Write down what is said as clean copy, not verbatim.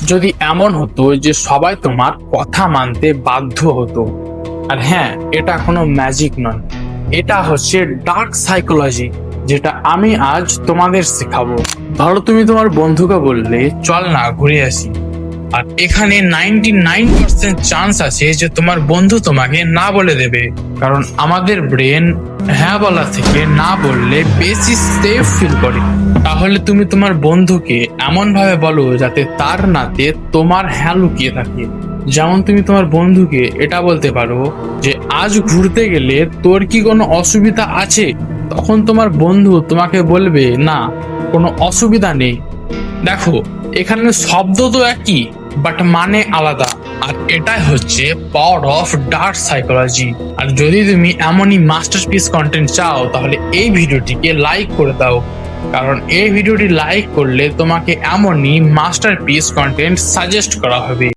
যদি এমন হতো যে সবাই তোমার কথা মানতে বাধ্য হতো। আর হ্যাঁ, এটা কোনো ম্যাজিক নয়, এটা হচ্ছে ডার্ক সাইকোলজি, যেটা আমি আজ তোমাদের শেখাবো। ধরো তুমি তোমার বন্ধুকে বললে চল না ঘুরে আসি, আর এখানে 99% চান্স আছে যে তোমার বন্ধু তোমাকে না বলে দেবে, কারণ আমাদের ব্রেন হ্যাঁ বলা থেকে না বললে বেশি সেফ ফিল করে। তাহলে তুমি তোমার বন্ধুকে এমন ভাবে বলো যাতে তার নাতে তোমার হ্যাঁ লুকিয়ে থাকে। যেমন তুমি তোমার বন্ধুকে এটা বলতে পারো যে আজ ঘুরতে গেলে তোর কি কোনো অসুবিধা আছে। তখন তোমার বন্ধু তোমাকে বলবে না, কোনো অসুবিধা নেই। দেখো, এখানে শব্দ তো একই, বাট মানে আলাদা। আর এটাই হচ্ছে পাওয়ার অফ ডার্ক সাইকোলজি। আর যদি তুমি এমনই মাস্টারপিস কন্টেন্ট চাও তাহলে এই ভিডিওটিকে লাইক করে দাও, কারণ এই ভিডিওটি লাইক করলে তোমাকে এমনই মাস্টারপিস কন্টেন্ট সাজেস্ট করা হবে।